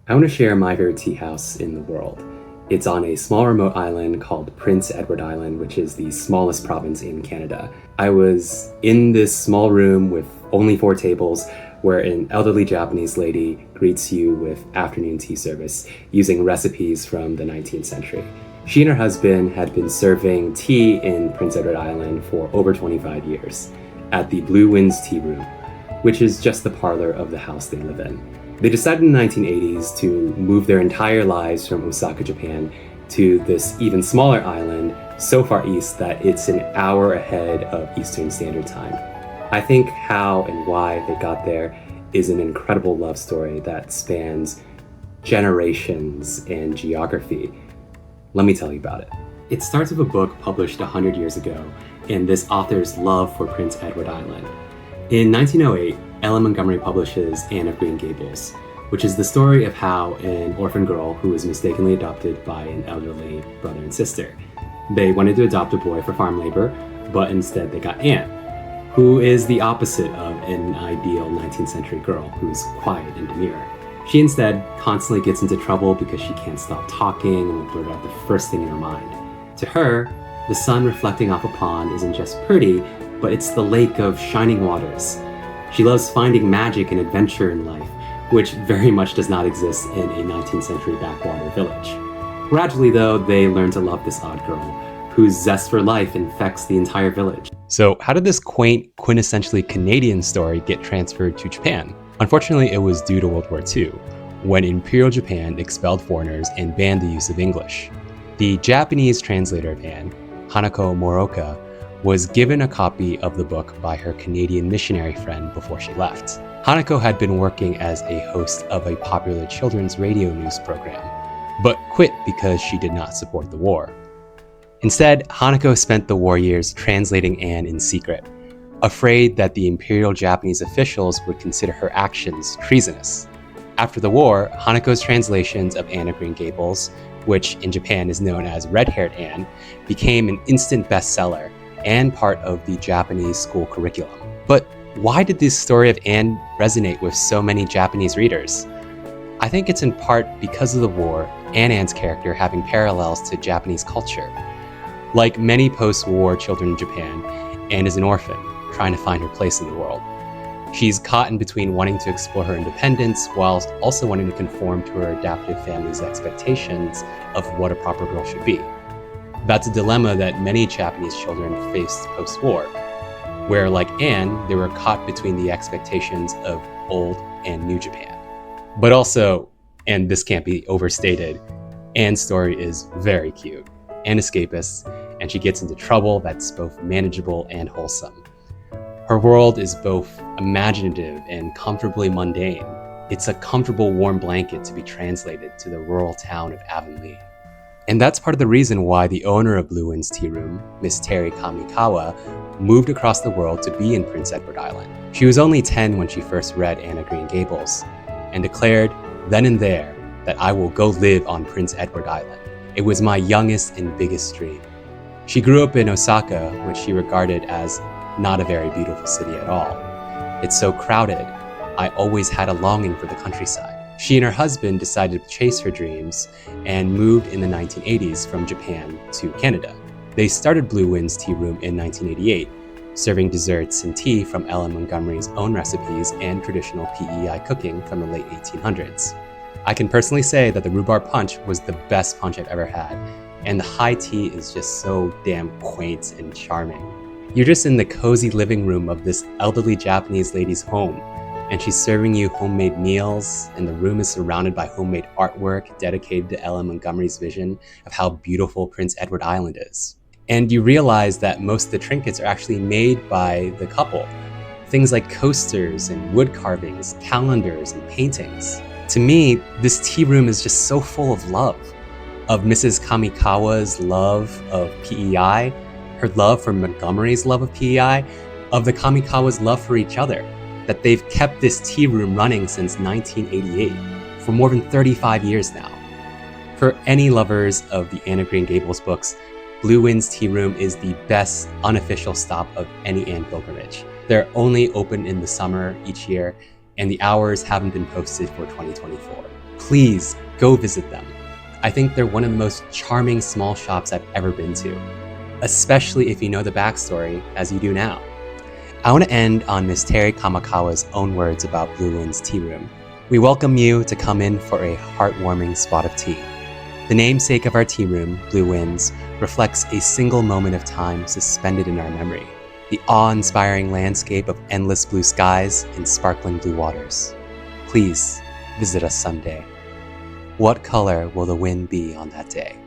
I want to share my favorite tea house in the world. It's on a small remote island called Prince Edward Island, which is the smallest province in Canada. I was in this small room with only 4 tables where an elderly Japanese lady greets you with afternoon tea service using recipes from the 19th century. She and her husband had been serving tea in Prince Edward Island for over 25 years at the Blue Winds Tearoom, which is just the parlor of the house they live in. They decided in the 1980s to move their entire lives from Osaka, Japan, to this even smaller island so far east that it's an hour ahead of Eastern Standard Time. I think how and why they got there is an incredible love story that spans generations and geography. Let me tell you about it. It starts with a book published 100 years ago and this author's love for Prince Edward Island. In 1908, Ellen Montgomery publishes Anne of Green Gables, which is the story of how an orphan girl who was mistakenly adopted by an elderly brother and sister. They wanted to adopt a boy for farm labor, but instead they got Anne, who is the opposite of an ideal 19th century girl who's quiet and demure. She instead constantly gets into trouble because she can't stop talking and will blurt out the first thing in her mind. To her, the sun reflecting off a pond isn't just pretty, but it's the lake of shining waters. She loves finding magic and adventure in life, which very much does not exist in a 19th century backwater village. Gradually, though, they learn to love this odd girl, whose zest for life infects the entire village. So how did this quaint, quintessentially Canadian story get transferred to Japan? Unfortunately, it was due to World War II, when Imperial Japan expelled foreigners and banned the use of English. The Japanese translator of Anne, Hanako Moroka, was given a copy of the book by her Canadian missionary friend before she left. Hanako had been working as a host of a popular children's radio news program, but quit because she did not support the war. Instead, Hanako spent the war years translating Anne in secret, afraid that the Imperial Japanese officials would consider her actions treasonous. After the war, Hanako's translations of Anne of Green Gables, which in Japan is known as Red-Haired Anne, became an instant bestseller and part of the Japanese school curriculum. But why did this story of Anne resonate with so many Japanese readers? I think it's in part because of the war and Anne's character having parallels to Japanese culture. Like many post-war children in Japan, Anne is an orphan, trying to find her place in the world. She's caught in between wanting to explore her independence whilst also wanting to conform to her adaptive family's expectations of what a proper girl should be. That's a dilemma that many Japanese children faced post-war, where like Anne, they were caught between the expectations of old and new Japan. But also, and this can't be overstated, Anne's story is very cute and escapist, and she gets into trouble that's both manageable and wholesome. Her world is both imaginative and comfortably mundane. It's a comfortable warm blanket to be translated to the rural town of Avonlea. And that's part of the reason why the owner of Blue Winds Tearoom, Miss Terry Kamikawa, moved across the world to be in Prince Edward Island. She was only 10 when she first read Anne of Green Gables, and declared then and there that I will go live on Prince Edward Island. It was my youngest and biggest dream. She grew up in Osaka, which she regarded as not a very beautiful city at all. It's so crowded, I always had a longing for the countryside. She and her husband decided to chase her dreams and moved in the 1980s from Japan to Canada. They started Blue Winds Tearoom in 1988, serving desserts and tea from Ellen Montgomery's own recipes and traditional PEI cooking from the late 1800s. I can personally say that the rhubarb punch was the best punch I've ever had, and the high tea is just so damn quaint and charming. You're just in the cozy living room of this elderly Japanese lady's home, and she's serving you homemade meals, and the room is surrounded by homemade artwork dedicated to Ellen Montgomery's vision of how beautiful Prince Edward Island is. And you realize that most of the trinkets are actually made by the couple. Things like coasters and wood carvings, calendars and paintings. To me, this tea room is just so full of love. Of Mrs. Kamikawa's love of PEI, her love for Montgomery's love of PEI, of the Kamikawa's love for each other. That they've kept this tea room running since 1988, for more than 35 years now. For any lovers of the Anne of Green Gables books, Blue Winds Tearoom is the best unofficial stop of any Anne pilgrimage. They're only open in the summer each year, and the hours haven't been posted for 2024. Please go visit them. I think they're one of the most charming small shops I've ever been to, especially if you know the backstory as you do now. I want to end on Miss Terry Kamikawa's own words about Blue Wind's Tearoom. We welcome you to come in for a heartwarming spot of tea. The namesake of our tea room, Blue Winds, reflects a single moment of time suspended in our memory, the awe-inspiring landscape of endless blue skies and sparkling blue waters. Please visit us someday. What color will the wind be on that day?